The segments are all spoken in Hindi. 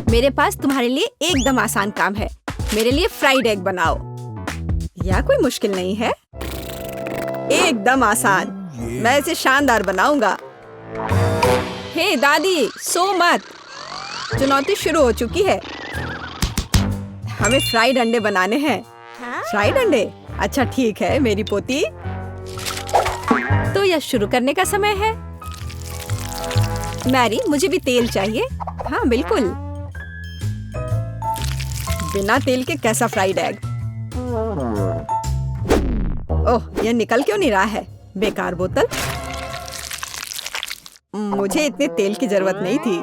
मेरे पास तुम्हारे लिए एकदम आसान काम है। मेरे लिए फ्राइड एग बनाओ। यह कोई मुश्किल नहीं है, एकदम आसान। मैं इसे शानदार बनाऊंगा। हे दादी, सो मत। चुनौती शुरू हो चुकी है। हमें फ्राइड अंडे बनाने हैं। फ्राइड अंडे? अच्छा ठीक है मेरी पोती। तो यह शुरू करने का समय है। मैरी, मुझे भी तेल चाहिए। हाँ बिल्कुल। बिना तेल के कैसा फ्राइड एग? ओह, यह निकल क्यों नहीं रहा है? बेकार बोतल। मुझे इतने तेल की जरूरत नहीं थी।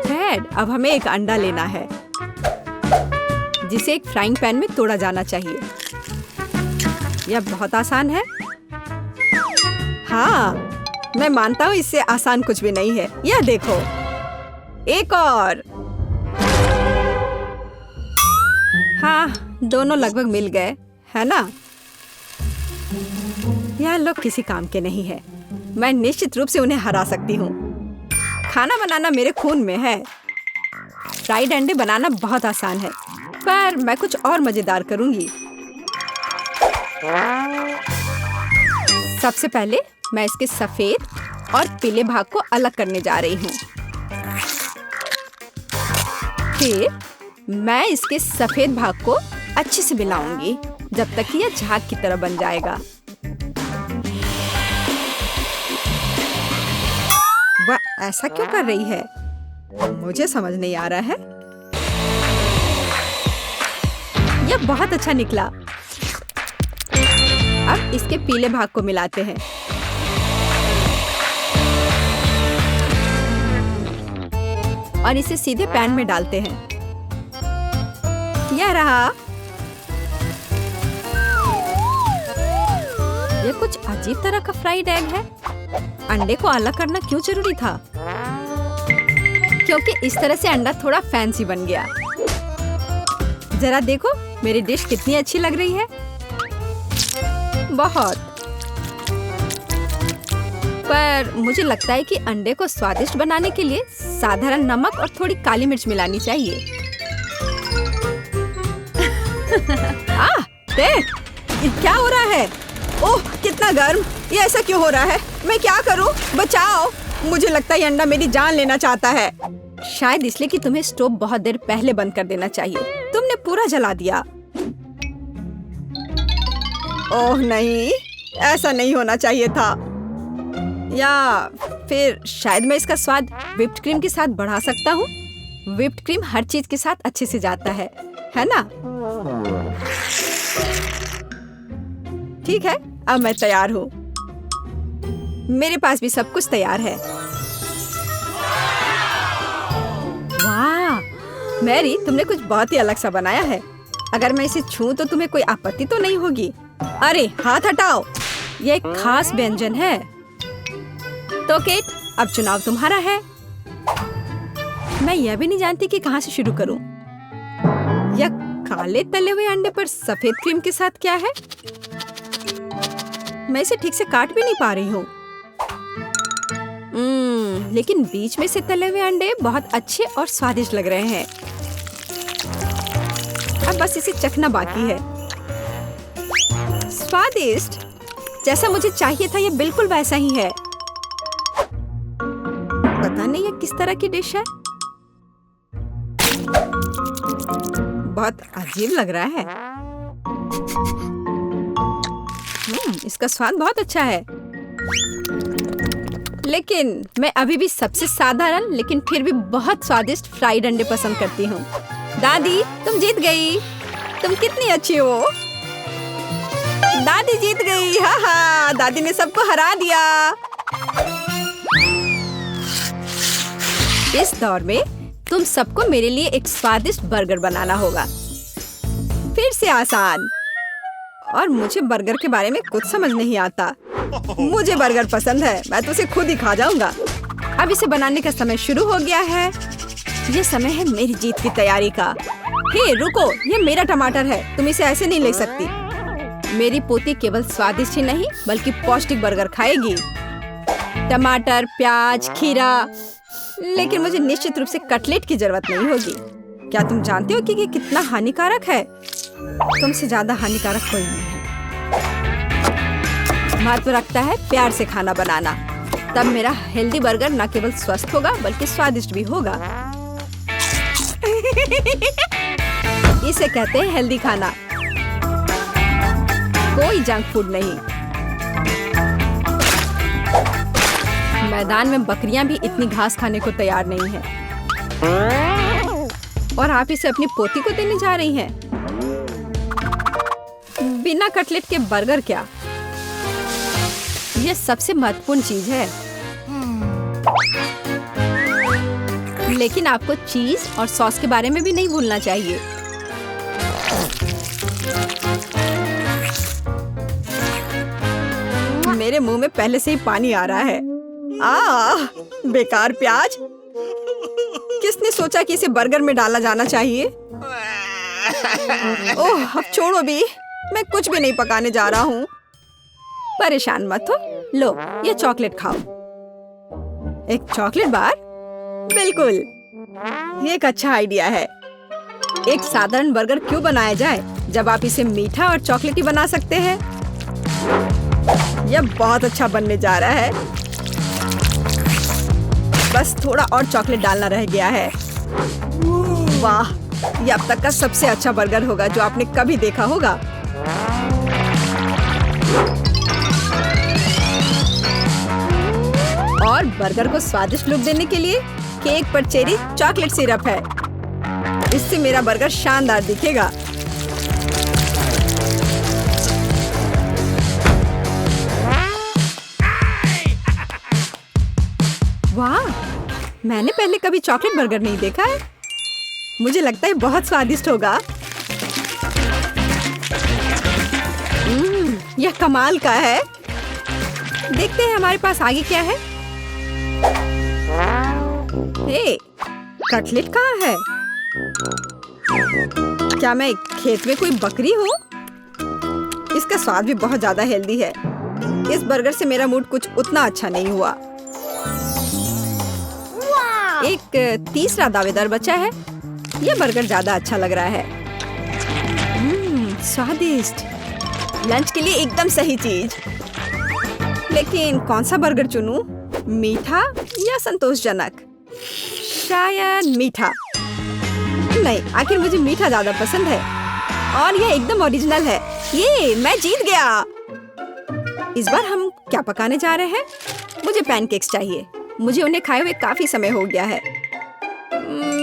फ्रेड, अब हमें एक अंडा लेना है जिसे एक फ्राइंग पैन में तोड़ा जाना चाहिए। यह बहुत आसान है। हाँ, मैं मानता हूँ इससे आसान कुछ भी नहीं है। यह देखो, एक और। हाँ, दोनों लगभग मिल गए, है ना? यह लोग किसी काम के नहीं है। मैं निश्चित रूप से उन्हें हरा सकती हूँ। खाना बनाना मेरे खून में है। फ्राइड अंडे बनाना बहुत आसान है, पर मैं कुछ और मजेदार करूंगी। सबसे पहले मैं इसके सफेद और पीले भाग को अलग करने जा रही हूँ। फिर मैं इसके सफेद भाग को अच्छे से मिलाऊंगी जब तक कि यह झाग की तरह बन जाएगा। वह ऐसा क्यों कर रही है? मुझे समझ नहीं आ रहा है। यह बहुत अच्छा निकला। अब इसके पीले भाग को मिलाते हैं। और इसे सीधे पैन में डालते हैं। यह रहा। यह कुछ अजीब तरह का फ्राइड एग है। अंडे को अलग करना क्यों जरूरी था? क्योंकि इस तरह से अंडा थोड़ा फैंसी बन गया। जरा देखो मेरी डिश कितनी अच्छी लग रही है। बहुत। पर मुझे लगता है कि अंडे को स्वादिष्ट बनाने के लिए साधारण नमक और थोड़ी काली मिर्च मिलानी चाहिए। देख, ये क्या हो रहा है? ओह, कितना गर्म! ये ऐसा क्यों हो रहा है? मैं क्या करूं? बचाओ! मुझे लगता है ये अंडा मेरी जान लेना चाहता है। शायद इसलिए कि तुम्हें स्टोव बहुत देर पहले बंद कर देना चाहिए। तुमने पूरा जला दिया। ओह नहीं, ऐसा नहीं होना चाहिए था। या फिर शायद मैं इसका स्वाद व्हिप्ड क्रीम के साथ बढ़ा सकता हूँ। व्हिप्ड क्रीम हर चीज के साथ अच्छे से जाता है ना? ठीक है, अब मैं तैयार हूँ। मेरे पास भी सब कुछ तैयार है। वाह, मैरी, तुमने कुछ बहुत ही अलग सा बनाया है। अगर मैं इसे छूं तो तुम्हें कोई आपत्ति तो नहीं होगी? अरे हाथ हटाओ, यह एक खास व्यंजन है। तो केट, अब चुनाव तुम्हारा है। मैं यह भी नहीं जानती कि कहाँ से शुरू करूं। यह काले तले हुए अंडे पर सफेद क्रीम के साथ क्या है? मैं इसे ठीक से काट भी नहीं पा रही हूँ। लेकिन बीच में से तले हुए अंडे बहुत अच्छे और स्वादिष्ट लग रहे हैं। अब बस इसे चखना बाकी है। स्वादिष्ट, जैसा मुझे चाहिए था, यह बिल्कुल वैसा ही है। पता नहीं यह किस तरह की डिश है। बहुत अजीब लग रहा है। इसका स्वाद बहुत अच्छा है। लेकिन मैं अभी भी सबसे साधारण लेकिन फिर भी बहुत स्वादिष्ट फ्राइड अंडे पसंद करती हूँ। दादी, तुम जीत गई। तुम कितनी अच्छी हो। दादी जीत गई। हाँ हाँ, दादी ने सबको हरा दिया। इस दौर में तुम सबको मेरे लिए एक स्वादिष्ट बर्गर बनाना होगा। फिर से आसान। और मुझे बर्गर के बारे में कुछ समझ नहीं आता। मुझे बर्गर पसंद है, मैं तो उसे खुद ही खा जाऊंगा। अब इसे बनाने का समय शुरू हो गया है। ये समय है मेरी जीत की तैयारी का। हे रुको, ये मेरा टमाटर है, तुम इसे ऐसे नहीं ले सकती। मेरी पोती केवल स्वादिष्ट ही नहीं बल्कि पौष्टिक बर्गर खाएगी। टमाटर, प्याज, खीरा, लेकिन मुझे निश्चित रूप से कटलेट की जरूरत नहीं होगी। क्या तुम जानते हो कि ये कितना हानिकारक है? तुमसे ज्यादा हानिकारक कोई नहीं है। महत्व रखता है प्यार से खाना बनाना, तब मेरा हेल्दी बर्गर न केवल स्वस्थ होगा बल्कि स्वादिष्ट भी होगा। इसे कहते हैं हेल्दी खाना, कोई जंक फूड नहीं। मैदान में बकरियां भी इतनी घास खाने को तैयार नहीं हैं। और आप इसे अपनी पोती को देने जा रही हैं। बिना कटलेट के बर्गर क्या? यह सबसे महत्वपूर्ण चीज है। लेकिन आपको चीज और सॉस के बारे में भी नहीं भूलना चाहिए। मेरे मुंह में पहले से ही पानी आ रहा है। बेकार प्याज। किसने सोचा कि इसे बर्गर में डाला जाना चाहिए? ओह, अब छोड़ो भी, मैं कुछ भी नहीं पकाने जा रहा हूँ। परेशान मत हो, लो ये चॉकलेट खाओ। एक चॉकलेट बार? बिल्कुल, ये एक अच्छा आइडिया है। एक साधारण बर्गर क्यों बनाया जाए जब आप इसे मीठा और चॉकलेटी बना सकते हैं? यह बहुत अच्छा बनने जा रहा है। बस थोड़ा और चॉकलेट डालना रह गया है। वाह, यह अब तक का सबसे अच्छा बर्गर होगा जो आपने कभी देखा होगा। और बर्गर को स्वादिष्ट लुक देने के लिए केक पर चेरी चॉकलेट सिरप है। इससे मेरा बर्गर शानदार दिखेगा। वाह, मैंने पहले कभी चॉकलेट बर्गर नहीं देखा है। मुझे लगता है बहुत स्वादिष्ट होगा। यह कमाल का है। देखते हैं हमारे पास आगे क्या है। हे, कटलेट कहाँ है? क्या मैं खेत में कोई बकरी हूँ? इसका स्वाद भी बहुत ज्यादा हेल्दी है। इस बर्गर से मेरा मूड कुछ उतना अच्छा नहीं हुआ। एक तीसरा दावेदार बचा है। यह बर्गर ज्यादा अच्छा लग रहा है। स्वादिष्ट। लंच के लिए एकदम सही चीज। लेकिन कौन सा बर्गर चुनूं? मीठा या संतोषजनक? शायद मीठा। नहीं, आखिर मुझे मीठा ज्यादा पसंद है। और यह एकदम ओरिजिनल है। ये मैं जीत गया। इस बार हम क्या पकाने जा रहे हैं? मुझे पैनकेक्स चाहिए। मुझे उन्हें खाए हुए काफी समय हो गया है।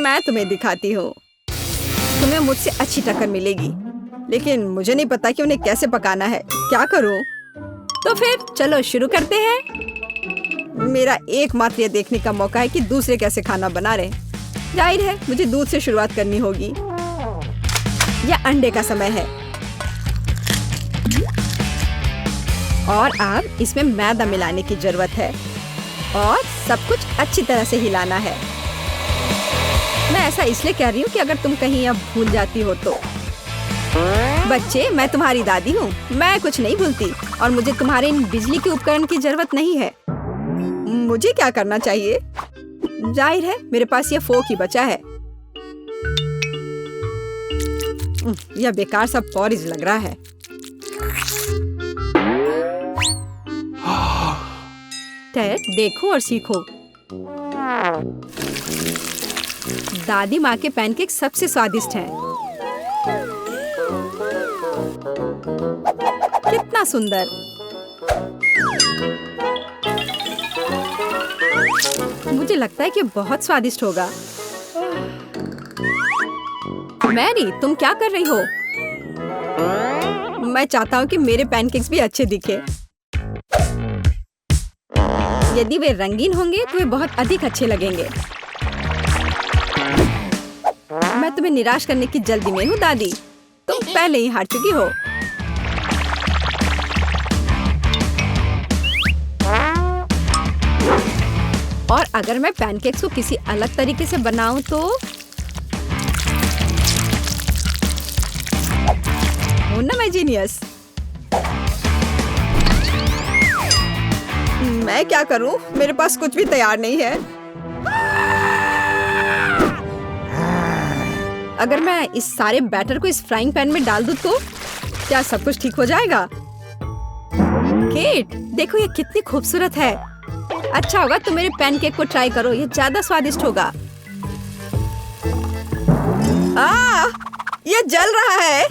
मैं तुम्हें दिखाती हूँ। तुम्हें मुझसे अच्छी टक्कर मिलेगी, लेकिन मुझे नहीं पता कि उन्हें कैसे पकाना है। क्या करूँ? तो फिर चलो शुरू करते हैं। मेरा एकमात्र यह देखने का मौका है कि दूसरे कैसे खाना बना रहे। जाहिर है मुझे दूध से शुरुआत करनी होगी। यह अंडे का समय है। और अब इसमें मैदा मिलाने की जरूरत है और सब कुछ अच्छी तरह से हिलाना है। मैं ऐसा इसलिए कह रही हूँ कि अगर तुम कहीं अब भूल जाती हो तो। बच्चे, मैं तुम्हारी दादी हूँ। मैं कुछ नहीं भूलती और मुझे तुम्हारे इन बिजली के उपकरण की जरूरत नहीं है। मुझे क्या करना चाहिए? जाहिर है मेरे पास यह फोक ही बचा है। यह बेकार सा पॉरिज लग रहा है। टेड, देखो और सीखो। दादी माँ के पैनकेक सबसे स्वादिष्ट हैं। कितना सुंदर। मुझे लगता है कि बहुत स्वादिष्ट होगा। मैरी, तुम क्या कर रही हो? मैं चाहता हूँ कि मेरे पैनकेक्स भी अच्छे दिखे। यदि वे रंगीन होंगे तो वे बहुत अधिक अच्छे लगेंगे। मैं तुम्हें निराश करने की जल्दी में हूँ दादी। तुम पहले ही हार चुकी हो। और अगर मैं पैनकेक्स को किसी अलग तरीके से बनाऊं तो हूं ना मैं जीनियस। मैं क्या करूं? मेरे पास कुछ भी तैयार नहीं है। अगर मैं इस सारे बैटर को इस फ्राइंग पैन में डाल दूं तो क्या सब कुछ ठीक हो जाएगा? केट, देखो ये कितनी खूबसूरत है। अच्छा होगा तुम मेरे पैनकेक को ट्राई करो, ये ज्यादा स्वादिष्ट होगा। ये जल रहा है।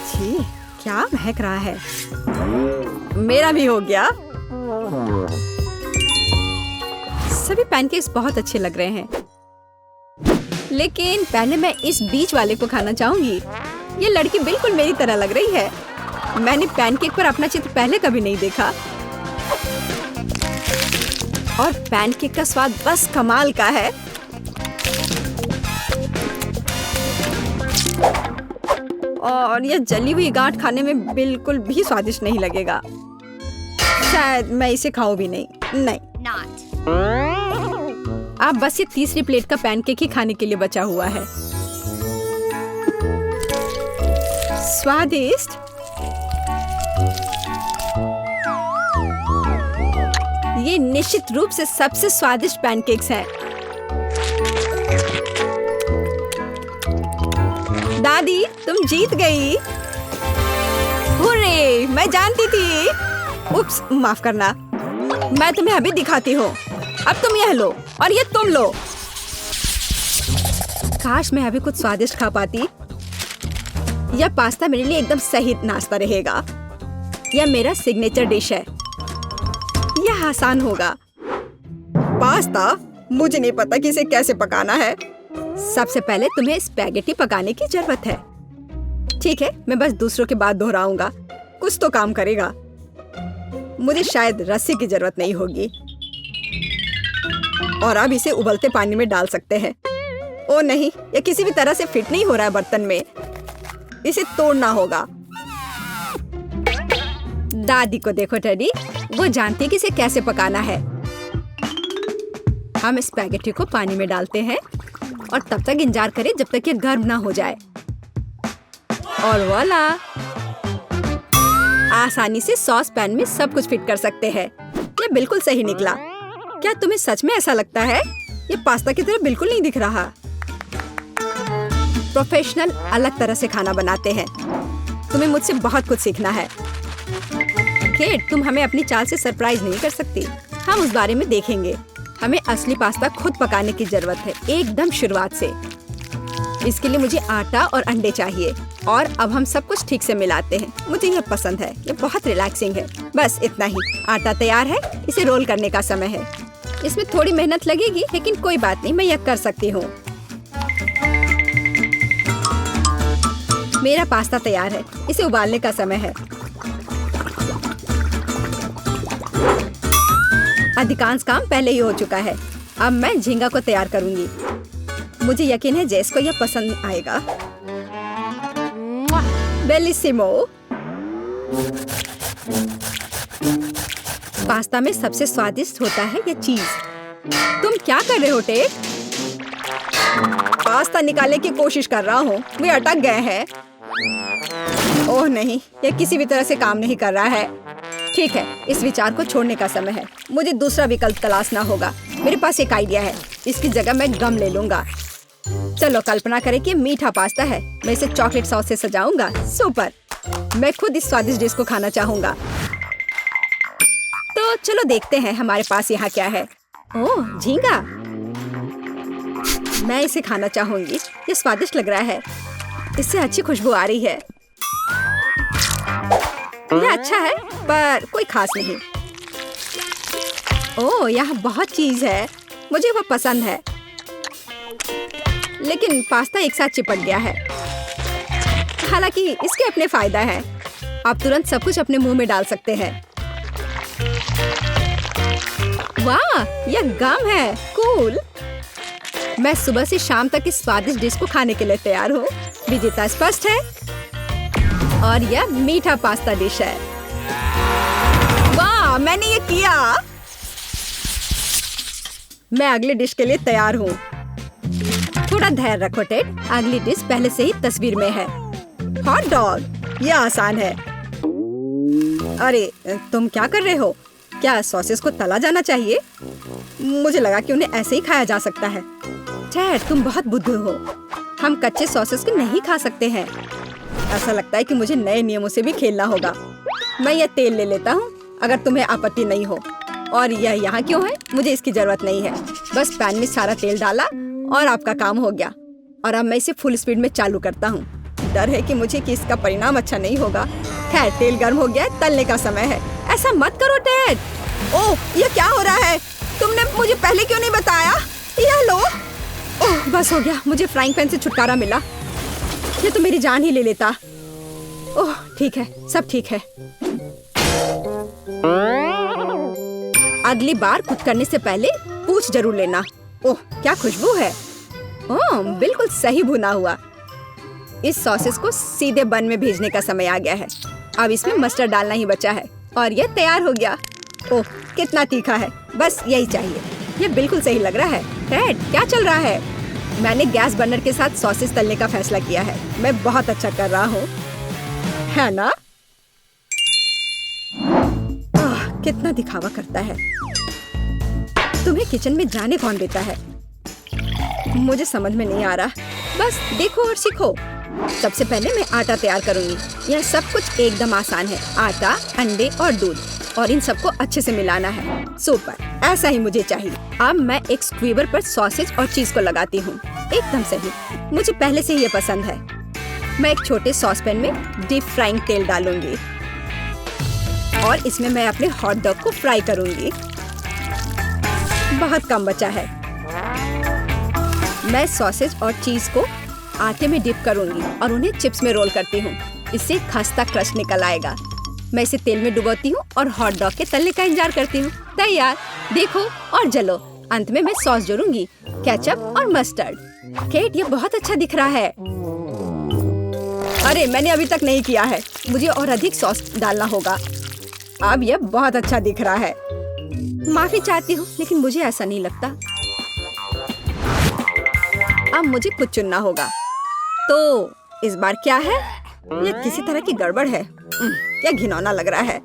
छी, क्या महक रहा है। मेरा भी हो गया। सभी पैनकेक्स बहुत अच्छे लग रहे हैं, लेकिन पहले मैं इस बीच वाले को खाना चाहूंगी। ये लड़की बिल्कुल मेरी तरह लग रही है। मैंने पैनकेक पर अपना चित्र पहले कभी नहीं देखा और पैनकेक का स्वाद बस कमाल का है। और ये जली हुई गांठ खाने में बिल्कुल भी स्वादिष्ट नहीं लगेगा। शायद मैं इसे खाऊं भी नहीं। आप बस ये तीसरी प्लेट का पैनकेक ही खाने के लिए बचा हुआ है। स्वादिष्ट। ये निश्चित रूप से सबसे स्वादिष्ट पैनकेक्स हैं। दादी, तुम जीत गई। हुर्रे, मैं जानती थी। उप्स, माफ करना। मैं तुम्हें अभी दिखाती हूँ। अब तुम यह लो और ये तुम लो। काश मैं अभी कुछ स्वादिष्ट खा पाती। यह पास्ता मेरे लिए एकदम सही नाश्ता रहेगा। यह मेरा सिग्नेचर डिश है। यह आसान होगा। पास्ता? मुझे नहीं पता कि इसे कैसे पकाना है। सबसे पहले तुम्हें स्पैगेटी पकाने की जरूरत है। ठीक है, मैं बस दूसरों के बाद दोहराऊंगा। कुछ तो काम करेगा। मुझे शायद रस्सी की जरूरत नहीं होगी। और अब इसे उबलते पानी में डाल सकते हैं। ओ नहीं, यह किसी भी तरह से फिट नहीं हो रहा है बर्तन में। इसे तोड़ना होगा। दादी को देखो टेडी, वो जानती है कि इसे कैसे पकाना है। हम स्पैगेटी को पानी में डालते हैं और तब तक इंतजार करें जब तक ये गर्म ना हो जाए। और वाला, आसानी से सॉस पैन में सब कुछ फिट कर सकते हैं। ये बिल्कुल सही निकला। क्या तुम्हें सच में ऐसा लगता है? ये पास्ता की तरह बिल्कुल नहीं दिख रहा। प्रोफेशनल अलग तरह से खाना बनाते हैं। तुम्हें मुझसे बहुत कुछ सीखना है। केट, तुम हमें अपनी चाल से सरप्राइज नहीं कर सकती। हम उस बारे में देखेंगे। हमें असली पास्ता खुद पकाने की जरूरत है, एकदम शुरुआत से। इसके लिए मुझे आटा और अंडे चाहिए। और अब हम सब कुछ ठीक से मिलाते हैं। मुझे यह पसंद है। ये बहुत रिलैक्सिंग है। बस इतना ही। आटा तैयार है। इसे रोल करने का समय है। इसमें थोड़ी मेहनत लगेगी, लेकिन कोई बात नहीं, मैं यह कर सकती हूँ। मेरा पास्ता तैयार है। इसे उबालने का समय है। अधिकांश काम पहले ही हो चुका है। अब मैं झींगा को तैयार करूंगी। मुझे यकीन है जेस को यह पसंद आएगा। बेलिसिमो। पास्ता में सबसे स्वादिष्ट होता है यह चीज। तुम क्या कर रहे हो टेक? पास्ता निकालने की कोशिश कर रहा हूँ। वे अटक गए हैं। ओह नहीं, यह किसी भी तरह से काम नहीं कर रहा है। ठीक है, इस विचार को छोड़ने का समय है। मुझे दूसरा विकल्प तलाशना होगा। मेरे पास एक आइडिया है। इसकी जगह मैं गम ले लूंगा। चलो कल्पना करें कि मीठा पास्ता है। मैं इसे चॉकलेट सॉस से सजाऊंगा। सुपर। मैं खुद इस स्वादिष्ट डिश को खाना चाहूंगा। तो चलो देखते हैं हमारे पास यहाँ क्या है। ओह, झींगा। मैं इसे खाना चाहूंगी। ये स्वादिष्ट लग रहा है। इससे अच्छी खुशबू आ रही है। यह अच्छा है, पर कोई खास नहीं। ओह, यहाँ बहुत चीज है। मुझे वो पसंद है, लेकिन पास्ता एक साथ चिपक गया है। हालांकि इसके अपने फायदा हैं। आप तुरंत सब कुछ अपने मुंह में डाल सकते हैं। वाह, यह गम है। कूल। मैं सुबह से शाम तक इस स्वादिष्ट डिश को खाने के लिए तैयार हूँ। विजेता स्पष्ट है और यह मीठा पास्ता डिश है। वाह, मैंने ये किया। मैं अगली डिश के लिए तैयार हूँ। थोड़ा धैर्य रखो टेड। अगली डिश पहले से ही तस्वीर में है। Hot dog. यह आसान है। अरे तुम क्या कर रहे हो? क्या सॉसेस को तला जाना चाहिए? मुझे लगा कि उन्हें ऐसे ही खाया जा सकता है। डैड, तुम बहुत बुद्धू हो। हम कच्चे सॉसेस को नहीं खा सकते हैं। ऐसा लगता है कि मुझे नए नियमों से भी खेलना होगा। मैं यह तेल ले लेता हूँ, अगर तुम्हें आपत्ति नहीं हो। और यह यहाँ क्यों है? मुझे इसकी जरूरत नहीं है। बस पैन में सारा तेल डाला और आपका काम हो गया। और अब मैं इसे फुल स्पीड में चालू करता हूँ। डर है कि मुझे इसका परिणाम अच्छा नहीं होगा। खैर, तेल गर्म हो गया है, तलने का समय है। ऐसा मत करो डैड। ओह, ये क्या हो रहा है? तुमने मुझे पहले क्यों नहीं बताया? यह लो। ओह, बस हो गया, मुझे फ्राइंग पैन से छुटकारा मिला। ये तो मेरी जान ही ले लेता। ओह, ठीक है, सब ठीक है। अगली बार कुक करने से पहले पूछ जरूर लेना। ओह, क्या खुशबू है। ओह, बिल्कुल सही भुना हुआ। इस सॉसेस को सीधे बन में भेजने का समय आ गया है। अब इसमें मस्टर्ड डालना ही बचा है और ये तैयार हो गया। ओह, कितना तीखा है। बस यही चाहिए। ये बिल्कुल सही लग रहा है। डैड, क्या चल रहा है? मैंने गैस बर्नर के साथ सॉसेस तलने का फैसला किया है। मैं बहुत अच्छा कर रहा हूँ, है ना? कितना दिखावा करता है। तुम्हें किचन में जाने कौन देता है? मुझे समझ में नहीं आ रहा। बस देखो और सीखो। सबसे पहले मैं आटा तैयार करूंगी। यह सब कुछ एकदम आसान है। आटा, अंडे और दूध, और इन सबको अच्छे से मिलाना है। सुपर, ऐसा ही मुझे चाहिए। अब मैं एक स्क्वीवर पर सॉसेज और चीज को लगाती हूँ। एकदम सही, मुझे पहले से ही ये पसंद है। मैं एक छोटे सॉस पैन में डीप फ्राइंग तेल डालूंगी और इसमें मैं अपने हॉट डॉग को फ्राई करूंगी। बहुत कम बचा है। मैं सॉसेज और चीज को आटे में डिप करूंगी और उन्हें चिप्स में रोल करती हूँ। इससे खस्ता क्रश निकल आएगा। मैं इसे तेल में डुबोती हूँ और हॉट डॉग के तलने का इंतजार करती हूँ। तैयार, देखो और जलो। अंत में मैं सॉस जोड़ूंगी, केचप और मस्टर्ड। केट, ये बहुत अच्छा दिख रहा है। अरे, मैंने अभी तक नहीं किया है। मुझे और अधिक सॉस डालना होगा। अब यह बहुत अच्छा दिख रहा है। माफी चाहती हूँ, लेकिन मुझे ऐसा नहीं लगता। अब मुझे कुछ चुनना होगा। तो इस बार क्या है? यह किसी तरह की गड़बड़ है। क्या घिनौना लग रहा है,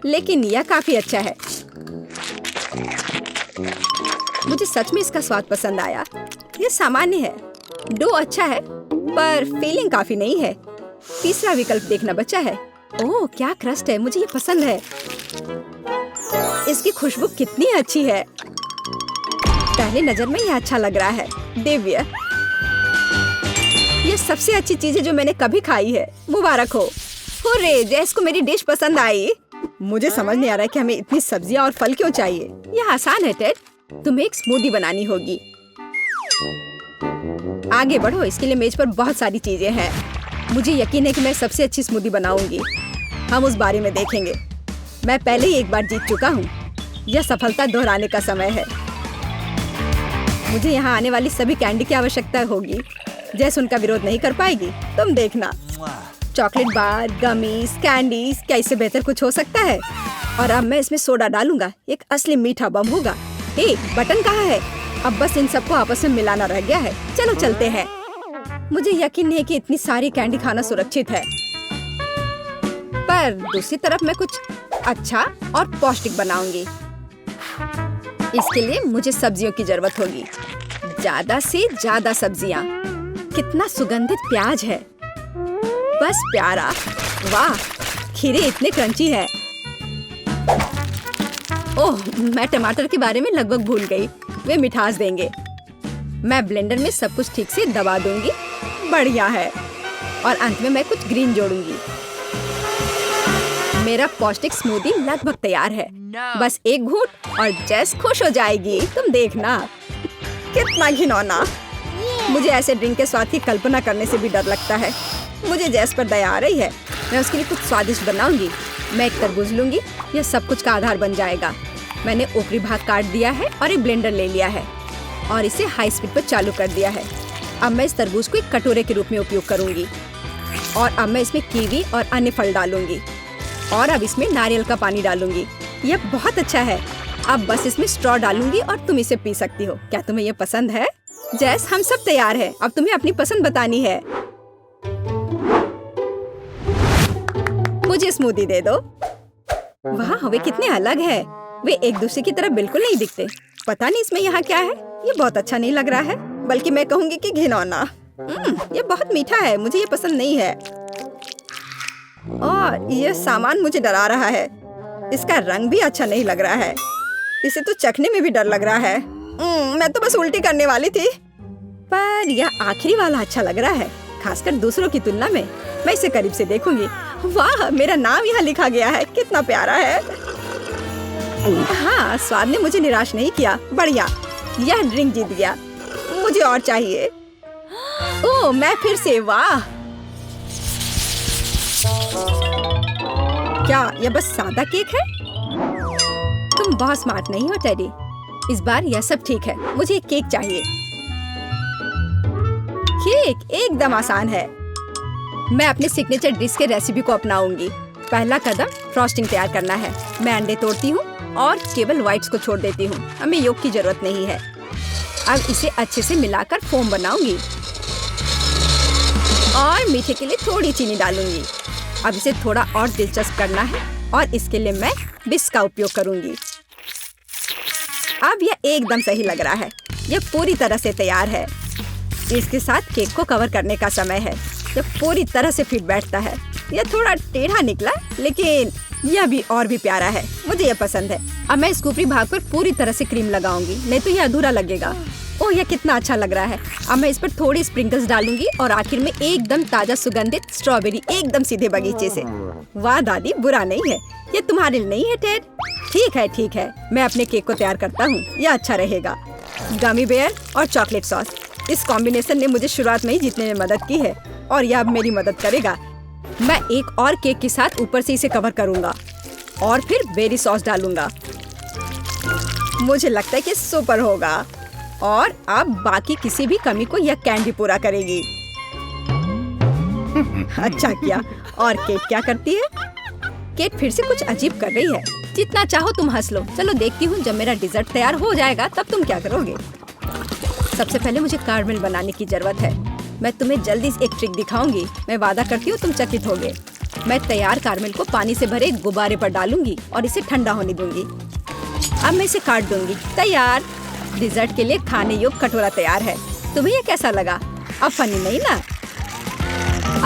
लेकिन यह काफी अच्छा है। मुझे सच में इसका स्वाद पसंद आया। यह सामान्य है। डो अच्छा है, पर फीलिंग काफी नहीं है। तीसरा विकल्प देखना बचा है। ओह, क्या क्रस्ट है। मुझे ये पसंद है। इसकी खुशबू कितनी अच्छी है। पहली नजर में यह अच्छा लग रहा है। दिव्य, ये सबसे अच्छी चीज है जो मैंने कभी खाई है। मुबारक हो। हुर्रे, जैस को मेरी डिश पसंद आई। मुझे समझ नहीं आ रहा है कि हमें इतनी सब्जियां और फल क्यों चाहिए। यह आसान है टेड। तुम्हें एक स्मूदी बनानी होगी। आगे बढ़ो, इसके लिए मेज पर बहुत सारी चीजें हैं। मुझे यकीन है कि मैं सबसे अच्छी स्मूदी बनाऊंगी। हम उस बारे में देखेंगे। मैं पहले ही एक बार जीत चुका हूँ। यह सफलता दोहराने का समय है। मुझे यहाँ आने वाली सभी कैंडी की आवश्यकता होगी। जैस उनका विरोध नहीं कर पाएगी। तुम देखना। चॉकलेट बार, गमीज, कैंडीज, क्या इससे बेहतर कुछ हो सकता है? और अब मैं इसमें सोडा डालूंगा। एक असली मीठा बम होगा। हे, बटन कहाँ है? अब बस इन सबको आपस में मिलाना रह गया है। चलो चलते हैं। मुझे यकीन नहीं है कि इतनी सारी कैंडी खाना सुरक्षित है, पर दूसरी तरफ मैं कुछ अच्छा और पौष्टिक बनाऊंगी। इसके लिए मुझे सब्जियों की जरूरत होगी। ज्यादा से ज्यादा सब्जियाँ। कितना सुगंधित प्याज है। बस प्यारा। वाह, खीरे इतने क्रंची है। ओह, मैं टमाटर के बारे में लगभग भूल गई। वे मिठास देंगे। मैं ब्लेंडर में सब कुछ ठीक से दबा दूंगी। बढ़िया है। और अंत में मैं कुछ ग्रीन जोड़ूंगी। मेरा पौष्टिक स्मूदी लगभग तैयार है। बस एक घूंट और जैस खुश हो जाएगी। तुम देखना। कितना घिनौना। मुझे ऐसे ड्रिंक के स्वाद की कल्पना करने से भी डर लगता है। मुझे जैस पर दया आ रही है। मैं उसके लिए कुछ स्वादिष्ट बनाऊंगी। मैं एक तरबूज लूंगी। यह सब कुछ का आधार बन जाएगा। मैंने ऊपरी भाग काट दिया है और एक ब्लेंडर ले लिया है और इसे हाई स्पीड पर चालू कर दिया है। अब मैं इस तरबूज को एक कटोरे के रूप में उपयोग करूंगी और अब मैं इसमें कीवी और अन्य फल डालूंगी और अब इसमें नारियल का पानी डालूंगी। यह बहुत अच्छा है। अब बस इसमें स्ट्रॉ डालूंगी और तुम इसे पी सकती हो। क्या तुम्हें यह पसंद है? जैस, हम सब तैयार हैं। अब तुम्हें अपनी पसंद बतानी है। मुझे स्मूदी दे दो। वाह, वे कितने अलग है। वे एक दूसरे की तरह बिल्कुल नहीं दिखते। पता नहीं इसमें यहाँ क्या है। ये बहुत अच्छा नहीं लग रहा है, बल्कि मैं कहूँगी कि घिनौना। ये बहुत मीठा है, मुझे ये पसंद नहीं है। और ये सामान मुझे डरा रहा है। इसका रंग भी अच्छा नहीं लग रहा है। इसे तो चखने में भी डर लग रहा है। मैं तो बस उल्टी करने वाली थी। पर यह आखिरी वाला अच्छा लग रहा है, खासकर दूसरों की तुलना में। मैं इसे करीब से देखूंगी। वाह, मेरा नाम यहाँ लिखा गया है, कितना प्यारा है। हाँ, स्वाद ने मुझे निराश नहीं किया। बढ़िया, यह ड्रिंक जीत गया। मुझे और चाहिए। ओह, मैं फिर से। वाह, क्या यह बस सादा केक है? तुम बहुत स्मार्ट नहीं हो टेडी। इस बार यह सब ठीक है। मुझे एक केक चाहिए। केक एकदम आसान है। मैं अपने सिग्नेचर डिश के रेसिपी को अपनाऊंगी। पहला कदम फ्रॉस्टिंग तैयार करना है। मैं अंडे तोड़ती हूँ और केवल व्हाइट्स को छोड़ देती हूँ। हमें योग की जरूरत नहीं है। अब इसे अच्छे से मिलाकर फोम बनाऊंगी और मीठे के लिए थोड़ी चीनी डालूंगी। अब इसे थोड़ा और दिलचस्प करना है और इसके लिए मैं विस्क का उपयोग करूंगी। अब यह एकदम सही लग रहा है। यह पूरी तरह से तैयार है। इसके साथ केक को कवर करने का समय है। यह पूरी तरह से फिट बैठता है। यह थोड़ा टेढ़ा निकला, लेकिन यह भी और भी प्यारा है। मुझे यह पसंद है। अब मैं इस ऊपरी भाग पर पूरी तरह से क्रीम लगाऊंगी, नहीं तो यह अधूरा लगेगा। ओह, यह कितना अच्छा लग रहा है। अब मैं इस पर थोड़ी स्प्रिंकल्स डालूंगी और आखिर में एकदम ताजा सुगंधित स्ट्रॉबेरी, एकदम सीधे बगीचे से। वाह दादी, बुरा नहीं है। ये तुम्हारे लिए नहीं है टेड? ठीक है। मैं अपने केक को तैयार करता हूँ। यह अच्छा रहेगा। गमी बेयर और चॉकलेट सॉस, इस कॉम्बिनेशन ने मुझे शुरुआत में ही जीतने में मदद की है और यह अब मेरी मदद करेगा। मैं एक और केक के साथ ऊपर से इसे कवर करूंगा और फिर बेरी सॉस डालूंगा। मुझे लगता है कि सुपर होगा और अब बाकी किसी भी कमी को यह कैंडी पूरा करेगी। अच्छा किया। और केट क्या करती है? केट फिर से कुछ अजीब कर रही है। जितना चाहो तुम हंस लो। चलो देखती हूँ, जब मेरा डिजर्ट तैयार हो जाएगा तब तुम क्या करोगे। सबसे पहले मुझे कारमेल बनाने की जरूरत है। मैं तुम्हें जल्दी एक ट्रिक दिखाऊंगी। मैं वादा करती हूँ तुम चकित होगे। मैं तैयार कारमेल को पानी से भरे गुब्बारे पर डालूंगी और इसे ठंडा होने दूंगी। अब मैं इसे काट दूंगी। तैयार। डिजर्ट के लिए खाने योग्य कटोरा तैयार है। तुम्हें यह कैसा लगा? अब फनी नहीं ना?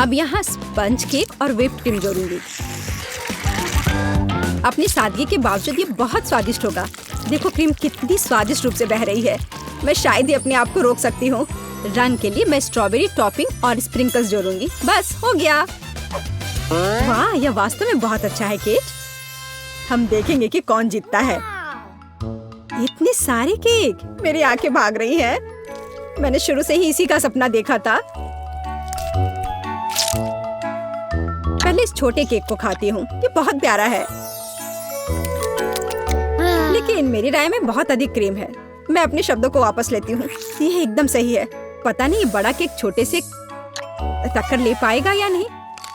अब यहाँ स्पंज केक और व्हिप्ड क्रीम जोड़ूंगी। अपनी सादगी के बावजूद ये बहुत स्वादिष्ट होगा। देखो क्रीम कितनी स्वादिष्ट रूप से बह रही है। मैं शायद ही अपने आप को रोक सकती हूँ। रंग के लिए मैं स्ट्रॉबेरी टॉपिंग और स्प्रिंकल्स जोड़ूंगी। बस हो गया। वाह, यह वास्तव में बहुत अच्छा है केट। हम देखेंगे कि कौन जीतता है। इतने सारे केक, मेरी आंखें भाग रही हैं। मैंने शुरू से ही इसी का सपना देखा था। पहले इस छोटे केक को खाती हूँ। ये बहुत प्यारा है, लेकिन मेरी राय में बहुत अधिक क्रीम है। मैं अपने शब्दों को वापस लेती हूँ। ये एकदम सही है। पता नहीं ये बड़ा केक छोटे से टक्कर ले पाएगा या नहीं।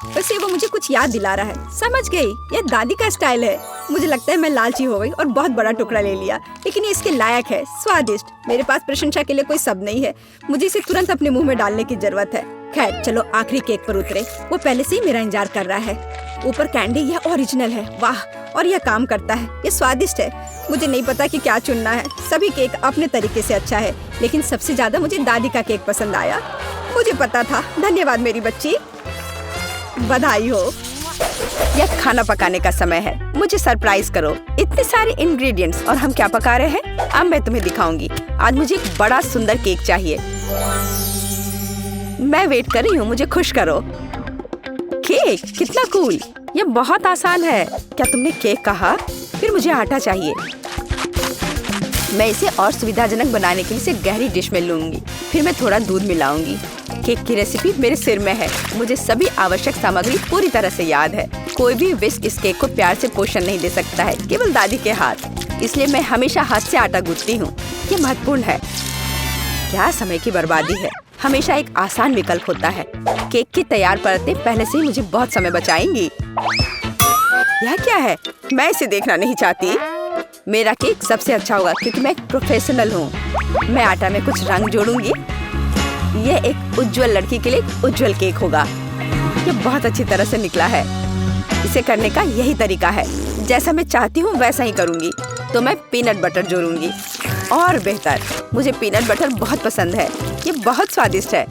वैसे वो मुझे कुछ याद दिला रहा है। समझ गई, ये दादी का स्टाइल है। मुझे लगता है मैं लालची हो गई और बहुत बड़ा टुकड़ा ले लिया, लेकिन ये इसके लायक है। स्वादिष्ट। मेरे पास प्रशंसा के लिए कोई शब्द नहीं है। मुझे इसे तुरंत अपने मुंह में डालने की जरूरत है। खैर चलो आखिरी केक पर उतरे। वो पहले से ही मेरा इंतजार कर रहा है। ऊपर कैंडी, यह ओरिजिनल है। वाह, और यह काम करता है। ये स्वादिष्ट है। मुझे नहीं पता कि क्या चुनना है। सभी केक अपने तरीके से अच्छा है, लेकिन सबसे ज्यादा मुझे दादी का केक पसंद आया। मुझे पता था। धन्यवाद मेरी बच्ची। बधाई हो। यह खाना पकाने का समय है। मुझे सरप्राइज करो। इतने सारे इंग्रेडिएंट्स और हम क्या पका रहे हैं, अब मैं तुम्हें दिखाऊंगी। आज मुझे एक बड़ा सुंदर केक चाहिए। मैं वेट कर रही हूँ, मुझे खुश करो। केक कितना कूल। यह बहुत आसान है। क्या तुमने केक कहा? फिर मुझे आटा चाहिए। मैं इसे और सुविधाजनक बनाने के लिए इसे गहरी डिश में लूंगी। फिर मैं थोड़ा दूध मिलाऊंगी। केक की रेसिपी मेरे सिर में है। मुझे सभी आवश्यक सामग्री पूरी तरह से याद है। कोई भी विस्क इस केक को प्यार से पोषण नहीं दे सकता है, केवल दादी के हाथ। इसलिए मैं हमेशा हाथ से आटा गूंथती हूँ। ये महत्वपूर्ण है। क्या समय की बर्बादी है। हमेशा एक आसान विकल्प होता है। केक की तैयार परतें पहले से ही मुझे बहुत समय बचाएंगी। यह क्या है? मैं इसे देखना नहीं चाहती। मेरा केक सबसे अच्छा होगा क्योंकि मैं एक प्रोफेशनल हूँ। मैं आटा में कुछ रंग जोड़ूंगी। यह एक उज्जवल लड़की के लिए एक उज्जवल केक होगा। यह बहुत अच्छी तरह से निकला है। इसे करने का यही तरीका है। जैसा मैं चाहती हूँ वैसा ही करूँगी। तो मैं पीनट बटर जोड़ूंगी। और बेहतर, मुझे पीनट बटर बहुत पसंद है, ये बहुत स्वादिष्ट है।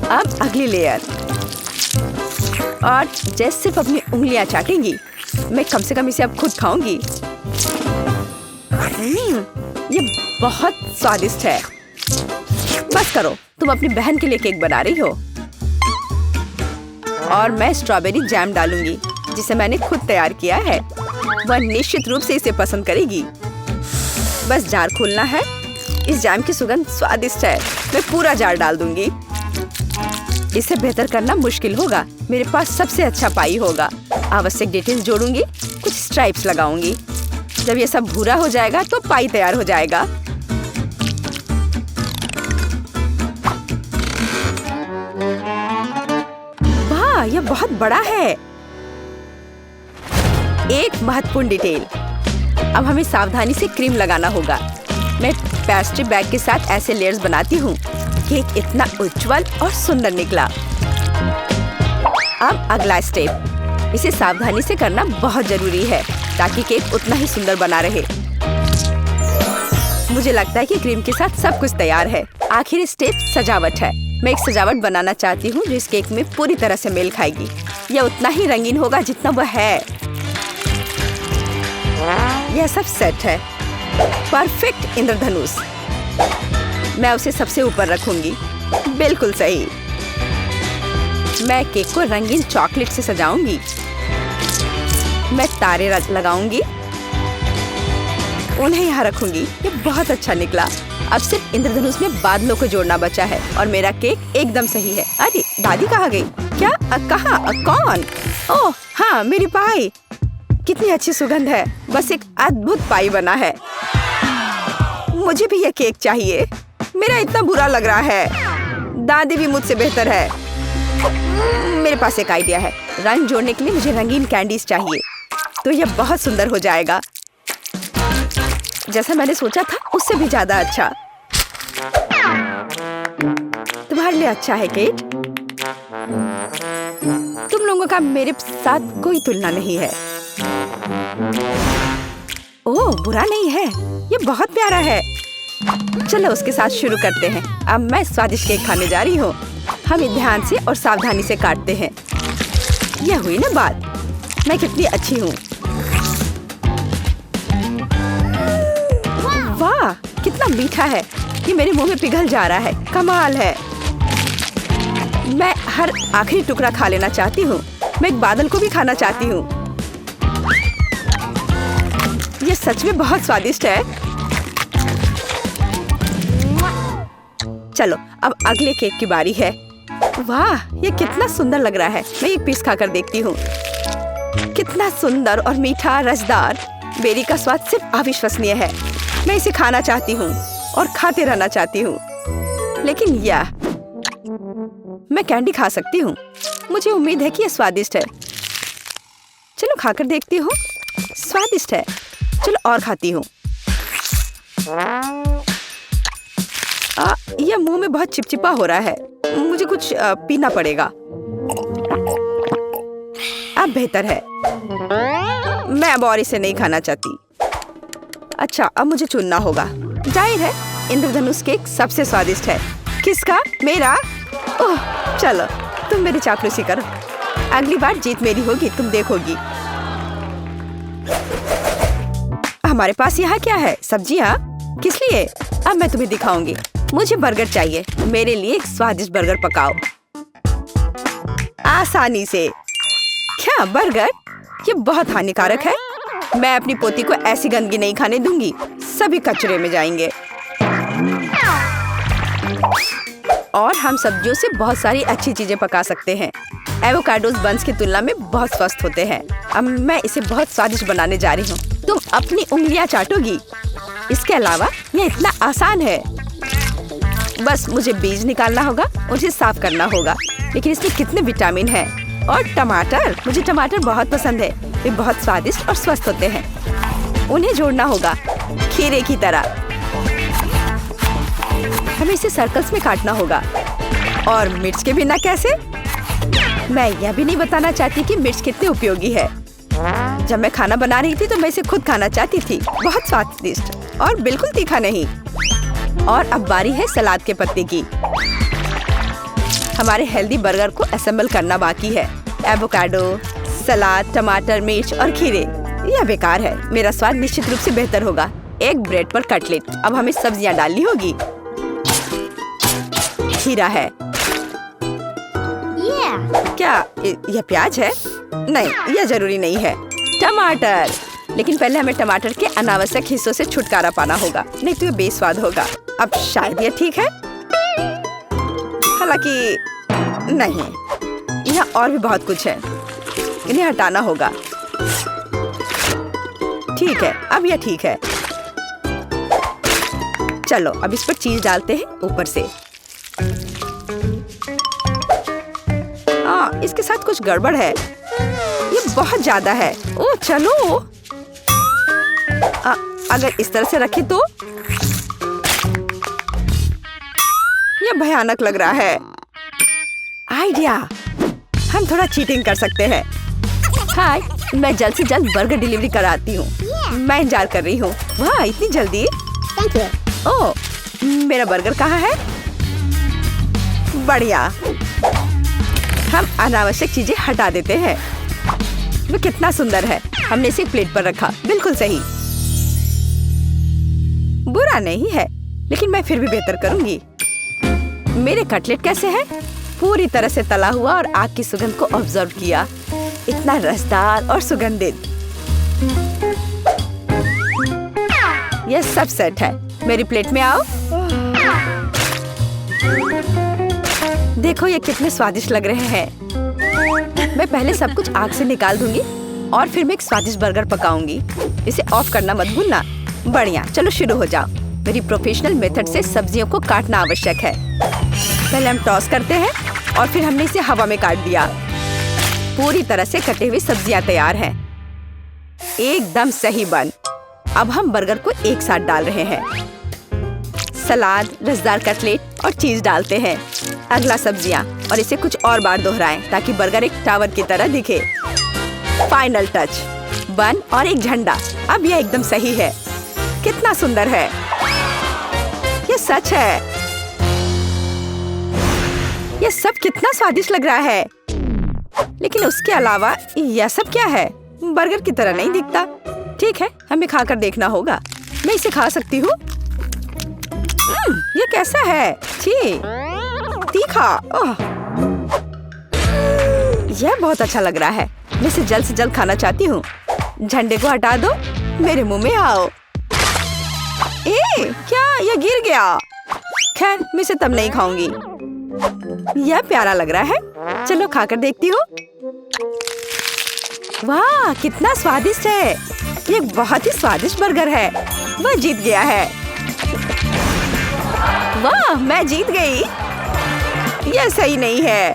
अब अगली लेयर, और जैसे सिर्फ अपनी उंगलियां चाटेंगी, मैं कम से कम इसे अब खुद खाऊंगी। ये बहुत स्वादिष्ट है। बस करो, तुम अपनी बहन के लिए केक बना रही हो। और मैं स्ट्रॉबेरी जैम डालूंगी, जिसे मैंने खुद तैयार किया है। वह निश्चित रूप से इसे पसंद करेगी। बस जार खोलना है। इस जैम की सुगंध स्वादिष्ट है। मैं पूरा जार डाल दूंगी। इसे बेहतर करना मुश्किल होगा। मेरे पास सबसे अच्छा पाई होगा। आवश्यक डिटेल्स जोड़ूंगी, कुछ स्ट्राइप्स लगाऊंगी। जब ये सब भूरा हो जाएगा तो पाई तैयार हो जाएगा। वाह, यह बहुत बड़ा है। एक महत्वपूर्ण डिटेल, अब हमें सावधानी से क्रीम लगाना होगा। मैं पेस्ट्री बैग के साथ ऐसे लेयर्स बनाती हूँ। केक इतना उज्जवल और सुंदर निकला। अब अगला स्टेप, इसे सावधानी से करना बहुत जरूरी है ताकि केक उतना ही सुंदर बना रहे। मुझे लगता है कि क्रीम के साथ सब कुछ तैयार है। आखिरी स्टेप सजावट है। मैं एक सजावट बनाना चाहती हूँ जो इस केक में पूरी तरह से मेल खाएगी। यह उतना ही रंगीन होगा जितना वह है। यह सब सेट है। परफेक्ट इंद्रधनुष। मैं उसे सबसे ऊपर रखूंगी। बिल्कुल सही। मैं केक को रंगीन चॉकलेट से सजाऊंगी। मैं तारे लगाऊंगी, उन्हें यहाँ रखूंगी। ये बहुत अच्छा निकला। अब सिर्फ इंद्रधनुष में बादलों को जोड़ना बचा है और मेरा केक एकदम सही है। अरे, दादी कहाँ गई? क्या? कहाँ? कौन? ओह हाँ, मेरी पाई। कितनी अच्छी सुगंध है। बस एक अद्भुत पाई बना है। मुझे भी ये केक चाहिए। मेरा इतना बुरा लग रहा है। दादी भी मुझसे बेहतर है। मेरे पास एक आइडिया है। रंग जोड़ने के लिए मुझे रंगीन कैंडीज चाहिए, तो यह बहुत सुंदर हो जाएगा। जैसा मैंने सोचा था उससे भी ज्यादा अच्छा। तुम्हारे लिए अच्छा है केट। तुम लोगों का मेरे साथ कोई तुलना नहीं है। ओह, बुरा नहीं है, ये बहुत प्यारा है। चलो उसके साथ शुरू करते हैं। अब मैं स्वादिष्ट केक खाने जा रही हूँ। हम ध्यान से और सावधानी से काटते हैं। यह हुई ना बात। मैं कितनी अच्छी हूँ। वाह, कितना मीठा है। ये मेरे मुंह में पिघल जा रहा है। कमाल है। मैं हर आखिरी टुकड़ा खा लेना चाहती हूँ। मैं एक बादल को भी खाना चाहती हूँ। ये सच में बहुत स्वादिष्ट है। चलो अब अगले केक की बारी है। वाह, ये कितना सुंदर लग रहा है। मैं एक पीस खाकर देखती हूँ। कितना सुंदर और मीठा, रसदार। बेरी का स्वाद सिर्फ अविश्वसनीय है। मैं इसे खाना चाहती हूँ और खाते रहना चाहती हूँ। लेकिन यह, मैं कैंडी खा सकती हूँ। मुझे उम्मीद है कि यह स्वादिष्ट है। चलो खाकर देखती हूँ। स्वादिष्ट है। चलो और खाती हूँ। यह मुंह में बहुत चिपचिपा हो रहा है। मुझे कुछ पीना पड़ेगा। अब बेहतर है। मैं अब और इसे नहीं खाना चाहती। अच्छा, अब मुझे चुनना होगा। जाहिर है इंद्रधनुष केक सबसे स्वादिष्ट है। किसका? मेरा? ओह, चलो तुम मेरी चापलूसी करो। अगली बार जीत मेरी होगी, तुम देखोगी। हमारे पास यहाँ क्या है? सब्जियाँ? किस लिए? अब मैं तुम्हें दिखाऊंगी। मुझे बर्गर चाहिए। मेरे लिए एक स्वादिष्ट बर्गर पकाओ आसानी से। क्या बर्गर? ये बहुत हानिकारक है। मैं अपनी पोती को ऐसी गंदगी नहीं खाने दूंगी। सभी कचरे में जाएंगे। और हम सब्जियों से बहुत सारी अच्छी चीजें पका सकते हैं। एवोकाडोस बंस की तुलना में बहुत स्वस्थ होते हैं। अब मैं इसे बहुत स्वादिष्ट बनाने जा रही हूँ। तुम अपनी उंगलियां चाटोगी। इसके अलावा यह इतना आसान है। बस मुझे बीज निकालना होगा, उसे साफ करना होगा। लेकिन इसमें कितने विटामिन हैं। और टमाटर, मुझे टमाटर बहुत पसंद है। वे बहुत स्वादिष्ट और स्वस्थ होते हैं। उन्हें जोड़ना होगा खीरे की तरह। हमें इसे सर्कल्स में काटना होगा। और मिर्च के बिना कैसे? मैं यह भी नहीं बताना चाहती कि मिर्च कितनी उपयोगी है। जब मैं खाना बना रही थी तो मैं इसे खुद खाना चाहती थी। बहुत स्वादिष्ट और बिल्कुल तीखा नहीं। और अब बारी है सलाद के पत्ते की। हमारे हेल्दी बर्गर को असेंबल करना बाकी है। एवोकाडो, सलाद, टमाटर, मिर्च और खीरे। यह बेकार है। मेरा स्वाद निश्चित रूप से बेहतर होगा। एक ब्रेड पर कटलेट। अब हमें सब्जियां डालनी होगी। खीरा है। क्या यह प्याज है? नहीं, यह जरूरी नहीं है। टमाटर। लेकिन पहले हमें टमाटर के अनावश्यक हिस्सों से छुटकारा पाना होगा, नहीं तो यह बेस्वाद होगा। अब शायद यह ठीक है, हालांकि नहीं, यहाँ और भी बहुत कुछ है। इन्हें हटाना होगा। ठीक है, अब यह ठीक है। चलो अब इस पर चीज डालते हैं ऊपर से। हाँ, इसके साथ कुछ गड़बड़ है। ये बहुत ज्यादा है। ओह चलो, अगर इस तरह से रखे तो यह भयानक लग रहा है। आइडिया, हम थोड़ा चीटिंग कर सकते हैं। हाय, मैं जल्द से जल्द बर्गर डिलीवरी कराती हूँ। मैं इंतजार कर रही हूँ। वाह, इतनी जल्दी? Thank you. ओह, मेरा बर्गर कहाँ है? बढ़िया। हम अनावश्यक चीजें हटा देते हैं। वो कितना सुंदर है। हमने इसे प्लेट पर रखा। बिल्कुल सही। बुरा नहीं है, लेकिन मैं फिर भी बेहतर करूंगी। मेरे कटलेट कैसे हैं? पूरी तरह से तला हुआ और आग की सुगंध को ऑब्जर्व किया। इतना रसदार और सुगंधित। यह सब सेट है। मेरी प्लेट में आओ। देखो ये कितने स्वादिष्ट लग रहे हैं। मैं पहले सब कुछ आग से निकाल दूंगी और फिर मैं एक स्वादिष्ट बर्गर पकाऊंगी। इसे ऑफ करना मत भूलना। बढ़िया, चलो शुरू हो जाओ। मेरी प्रोफेशनल मेथड से सब्जियों को काटना आवश्यक है। पहले हम टॉस करते हैं और फिर हमने इसे हवा में काट दिया। पूरी तरह से कटे हुए सब्जियां तैयार हैं। एकदम सही बन। अब हम बर्गर को एक साथ डाल रहे हैं। सलाद, रसदार कटलेट और चीज डालते हैं। अगला सब्जियां और इसे कुछ और बार दोहराएं ताकि बर्गर एक टावर की तरह दिखे। फाइनल टच, बन और एक झंडा। अब यह एकदम सही है। कितना सुंदर है। यह सच है। यह सब कितना स्वादिष्ट लग रहा है। लेकिन उसके अलावा यह सब क्या है? बर्गर की तरह नहीं दिखता। ठीक है, हमें खाकर देखना होगा। मैं इसे खा सकती हूँ। ये कैसा है? छी, तीखा। यह बहुत अच्छा लग रहा है। मैं इसे जल्द से जल्द खाना चाहती हूँ। झंडे को हटा दो। मेरे मुंह में आओ। क्या यह गिर गया? खैर, मैं इसे तब नहीं खाऊंगी। यह प्यारा लग रहा है। चलो खाकर देखती हूँ। वाह, कितना स्वादिष्ट है। ये बहुत ही स्वादिष्ट बर्गर है। वह जीत गया है। वाह, मैं जीत गई। यह सही नहीं है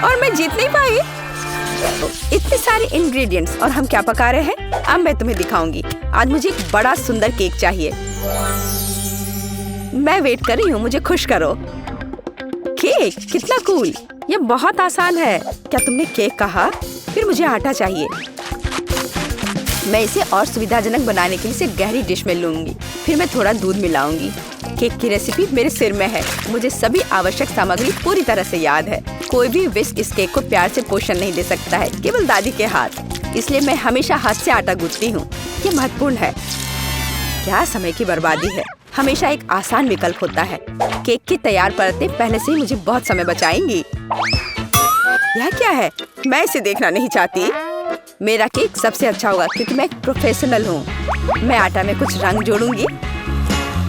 और मैं जीत नहीं पाई। इतने सारे इंग्रेडिएंट्स और हम क्या पका रहे हैं? अब मैं तुम्हें दिखाऊंगी। आज मुझे एक बड़ा सुंदर केक चाहिए। मैं वेट कर रही हूँ, मुझे खुश करो। केक कितना कूल। यह बहुत आसान है। क्या तुमने केक कहा? फिर मुझे आटा चाहिए। मैं इसे और सुविधाजनक बनाने के लिए इसे गहरी डिश में लूंगी। फिर मैं थोड़ा दूध मिलाऊंगी। केक की रेसिपी मेरे सिर में है। मुझे सभी आवश्यक सामग्री पूरी तरह से याद है। कोई भी विस्क इस केक को प्यार से पोषण नहीं दे सकता है, केवल दादी के हाथ। इसलिए मैं हमेशा हाथ से आटा गूंथती हूँ। ये महत्वपूर्ण है। क्या समय की बर्बादी है। हमेशा एक आसान विकल्प होता है। केक की तैयार परतें पहले से ही मुझे बहुत समय बचाएंगी। यह क्या है? मैं इसे देखना नहीं चाहती। मेरा केक सबसे अच्छा होगा क्योंकि मैं एक प्रोफेशनल हूँ। मैं आटा में कुछ रंग जोड़ूंगी।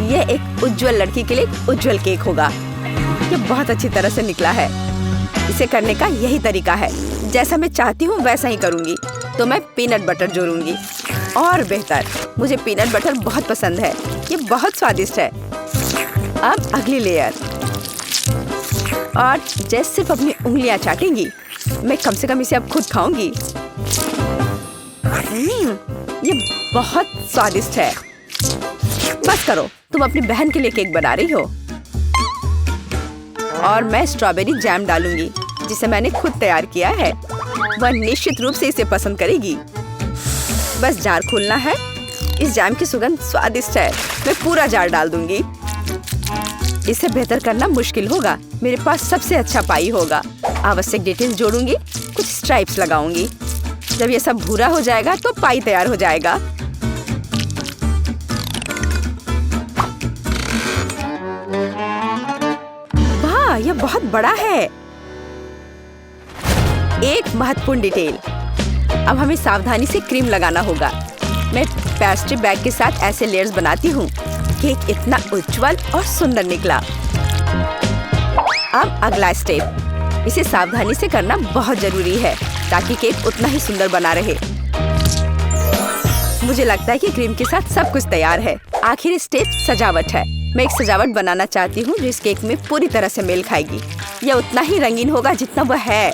यह एक उज्जवल लड़की के लिए एक उज्जवल केक होगा। यह बहुत अच्छी तरह से निकला है। इसे करने का यही तरीका है। जैसा मैं चाहती हूँ वैसा ही करूँगी। तो मैं पीनट बटर जोड़ूंगी। और बेहतर, मुझे पीनट बटर बहुत पसंद है। ये बहुत स्वादिष्ट है। अब अगली लेयर। और जैसे सिर्फ अपनी उंगलियां चाटेंगी। मैं कम से कम इसे अब खुद खाऊंगी। ये बहुत स्वादिष्ट है। बस करो, तुम अपनी बहन के लिए केक बना रही हो। और मैं स्ट्रॉबेरी जैम डालूंगी जिसे मैंने खुद तैयार किया है। वह निश्चित रूप से इसे पसंद करेगी। बस जार खोलना है। इस जैम की सुगंध स्वादिष्ट है। मैं पूरा जार डाल दूंगी। इसे बेहतर करना मुश्किल होगा। मेरे पास सबसे अच्छा पाई होगा। आवश्यक डिटेल्स जोड़ूंगी, कुछ स्ट्राइप्स लगाऊंगी। जब ये सब भूरा हो जाएगा तो पाई तैयार हो जाएगा। वाह, यह बहुत बड़ा है। एक महत्वपूर्ण डिटेल, अब हमें सावधानी से क्रीम लगाना होगा। मैं पेस्ट्री बैग के साथ ऐसे लेयर्स बनाती हूँ। केक इतना उज्जवल और सुंदर निकला। अब अगला स्टेप, इसे सावधानी से करना बहुत जरूरी है ताकि केक उतना ही सुंदर बना रहे। मुझे लगता है कि क्रीम के साथ सब कुछ तैयार है। आखिरी स्टेप सजावट है। मैं एक सजावट बनाना चाहती हूँ जो इस केक में पूरी तरह से मेल खाएगी। यह उतना ही रंगीन होगा जितना वह है।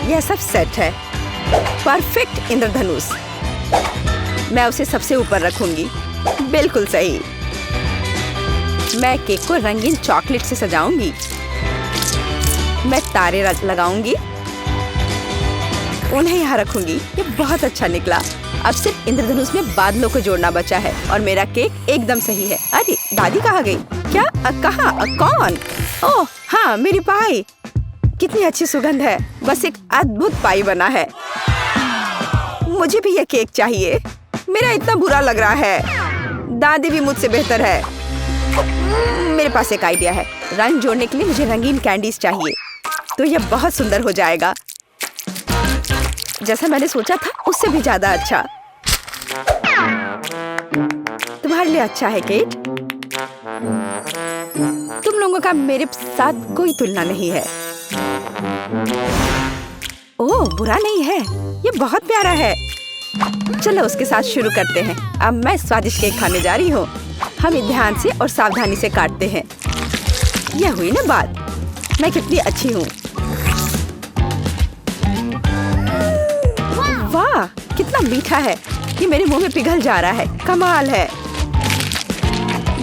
यह सब सेट है। परफेक्ट इंद्रधनुष। मैं उसे सबसे ऊपर रखूंगी। बिल्कुल सही। मैं केक को रंगीन चॉकलेट से सजाऊंगी। मैं तारे लगाऊंगी, उन्हें यहाँ रखूंगी। ये बहुत अच्छा निकला। अब सिर्फ इंद्रधनुष में बादलों को जोड़ना बचा है और मेरा केक एकदम सही है। अरे दादी कहाँ गई? क्या? कहाँ? कौन? ओह हाँ, मेरी पाई। कितनी अच्छी सुगंध है। बस एक अद्भुत पाई बना है। मुझे भी यह केक चाहिए। मेरा इतना बुरा लग रहा है। दादी भी मुझसे बेहतर है। मेरे पास एक आइडिया है। रंग जोड़ने के लिए मुझे रंगीन कैंडीज चाहिए, तो यह बहुत सुंदर हो जाएगा। जैसा मैंने सोचा था उससे भी ज्यादा अच्छा। तुम्हारे लिए अच्छा है केट। तुम लोगों का मेरे साथ कोई तुलना नहीं है। ओह बुरा नहीं है, ये बहुत प्यारा है। चलो उसके साथ शुरू करते हैं। अब मैं स्वादिष्ट केक खाने जा रही हूँ। हम ध्यान से और सावधानी से काटते हैं। यह हुई ना बात। मैं कितनी अच्छी हूँ। वाह कितना मीठा है। ये मेरे मुंह में पिघल जा रहा है। कमाल है।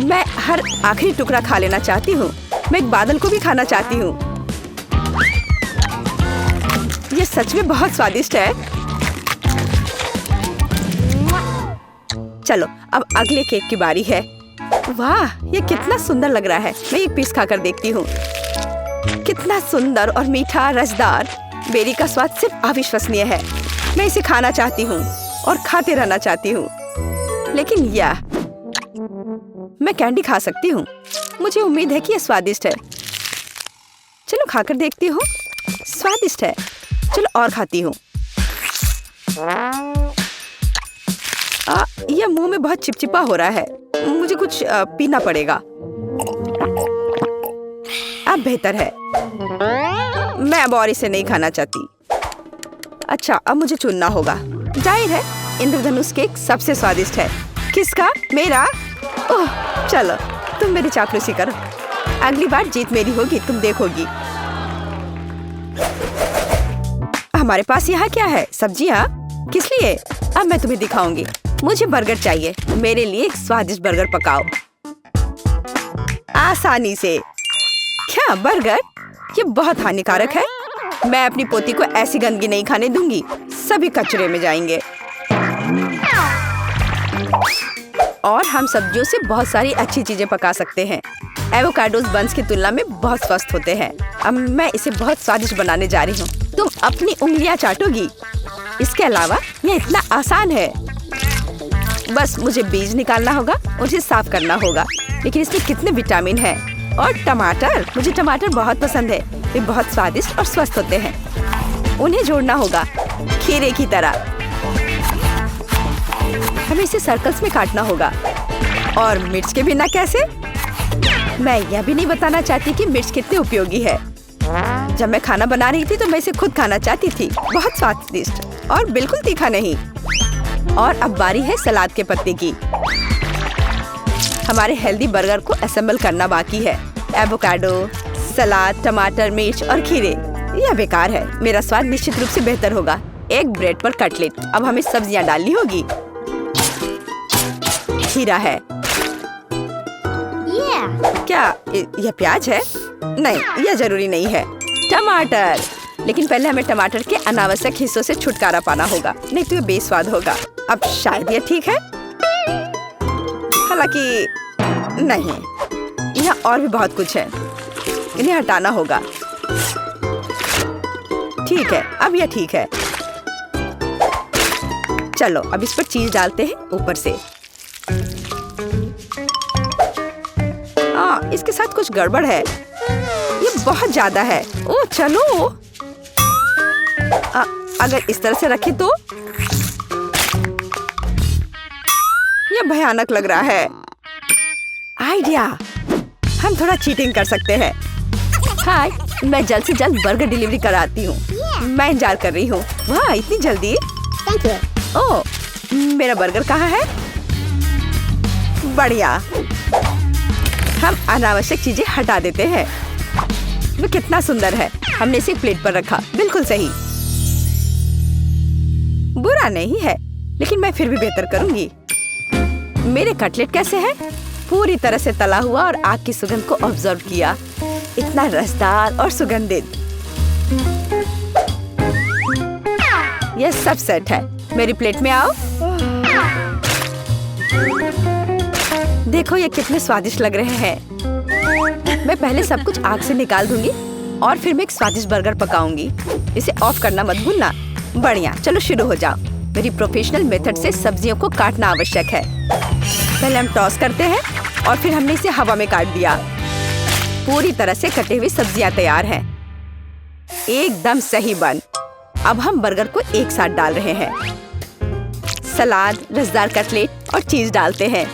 मैं हर आखिरी टुकड़ा खा लेना चाहती हूँ। मैं एक बादल को भी खाना चाहती हूँ। ये सच में बहुत स्वादिष्ट है। चलो अब अगले केक की बारी है। वाह ये कितना सुंदर लग रहा है। मैं एक पीस खाकर देखती हूँ। कितना सुंदर और मीठा रसदार। बेरी का स्वाद सिर्फ अविश्वसनीय है। मैं इसे खाना चाहती हूँ और खाते रहना चाहती हूँ। लेकिन यह मैं कैंडी खा सकती हूँ। मुझे उम्मीद है कि यह स्वादिष्ट है। चलो खाकर देखती हूँ। स्वादिष्ट है। चलो और खाती हूँ। यह मुंह में बहुत चिपचिपा हो रहा है। मुझे कुछ पीना पड़ेगा। अब बेहतर है। मैं अब और इसे नहीं खाना चाहती। अच्छा अब मुझे चुनना होगा। जाहिर है इंद्रधनुष केक सबसे स्वादिष्ट है। किसका? मेरा? ओह चलो तुम मेरी चापलूसी करो। अगली बार जीत मेरी होगी, तुम देखोगी। हमारे पास यहाँ क्या है? सब्जियाँ? किस लिए? अब मैं तुम्हें दिखाऊंगी। मुझे बर्गर चाहिए। मेरे लिए एक स्वादिष्ट बर्गर पकाओ आसानी से। क्या बर्गर? ये बहुत हानिकारक है। मैं अपनी पोती को ऐसी गंदगी नहीं खाने दूंगी। सभी कचरे में जाएंगे। और हम सब्जियों से बहुत सारी अच्छी चीजें पका सकते हैं। एवोकाडोस बंस की तुलना में बहुत स्वस्थ होते हैं। अब मैं इसे बहुत स्वादिष्ट बनाने जा रही हूँ। तुम अपनी उंगलियां चाटोगी। इसके अलावा यह इतना आसान है। बस मुझे बीज निकालना होगा, उसे साफ करना होगा। लेकिन इसमें कितने विटामिन हैं। और टमाटर, मुझे टमाटर बहुत पसंद है। वे बहुत स्वादिष्ट और स्वस्थ होते हैं। उन्हें जोड़ना होगा खीरे की तरह। हमें इसे सर्कल्स में काटना होगा। और मिर्च के बिना कैसे? मैं यह भी नहीं बताना चाहती कि मिर्च कितनी उपयोगी है। जब मैं खाना बना रही थी तो मैं इसे खुद खाना चाहती थी। बहुत स्वादिष्ट और बिल्कुल तीखा नहीं। और अब बारी है सलाद के पत्ते की। हमारे हेल्दी बर्गर को असेंबल करना बाकी है। एवोकाडो, सलाद, टमाटर, मिर्च और खीरे। यह बेकार है। मेरा स्वाद निश्चित रूप से बेहतर होगा। एक ब्रेड पर कटलेट। अब हमें सब्जियां डालनी होगी। खीरा है। क्या यह प्याज है? नहीं, यह जरूरी नहीं है। टमाटर। लेकिन पहले हमें टमाटर के अनावश्यक हिस्सों से छुटकारा पाना होगा, नहीं तो ये बेस्वाद होगा। अब शायद ये ठीक है, हालांकि नहीं, यहाँ और भी बहुत कुछ है, इन्हें हटाना होगा। ठीक है, अब यह ठीक है। चलो अब इस पर चीज डालते हैं ऊपर से। इसके साथ कुछ गड़बड़ है, ये बहुत ज्यादा है। ओह चलो, अगर इस तरह से रखें तो ये भयानक लग रहा है। आइडिया, हम थोड़ा चीटिंग कर सकते हैं। हाय, मैं जल्द से जल्द बर्गर डिलीवरी कराती हूँ। मैं इंतजार कर रही हूँ। वाह, इतनी जल्दी? Thank you. ओह, मेरा बर्गर कहाँ है? बढ़िया, हम अनावश्यक चीजें हटा देते हैं। वो कितना सुंदर है। हमने इसे प्लेट पर रखा, बिल्कुल सही। बुरा नहीं है, लेकिन मैं फिर भी बेहतर करूंगी। मेरे कटलेट कैसे हैं? पूरी तरह से तला हुआ और आग की सुगंध को ऑब्जर्व किया। इतना रसदार और सुगंधित। यह सब सेट है। मेरी प्लेट में आओ। देखो ये कितने स्वादिष्ट लग रहे हैं। मैं पहले सब कुछ आग से निकाल दूंगी और फिर मैं एक स्वादिष्ट बर्गर पकाऊंगी। इसे ऑफ करना मत भूलना। बढ़िया, चलो शुरू हो जाओ। मेरी प्रोफेशनल मेथड से सब्जियों को काटना आवश्यक है। पहले हम टॉस करते हैं और फिर हमने इसे हवा में काट दिया। पूरी तरह से कटे हुई सब्जियां तैयार हैं। एकदम सही बन। अब हम बर्गर को एक साथ डाल रहे हैं। सलाद, रसदार कटलेट और चीज डालते हैं।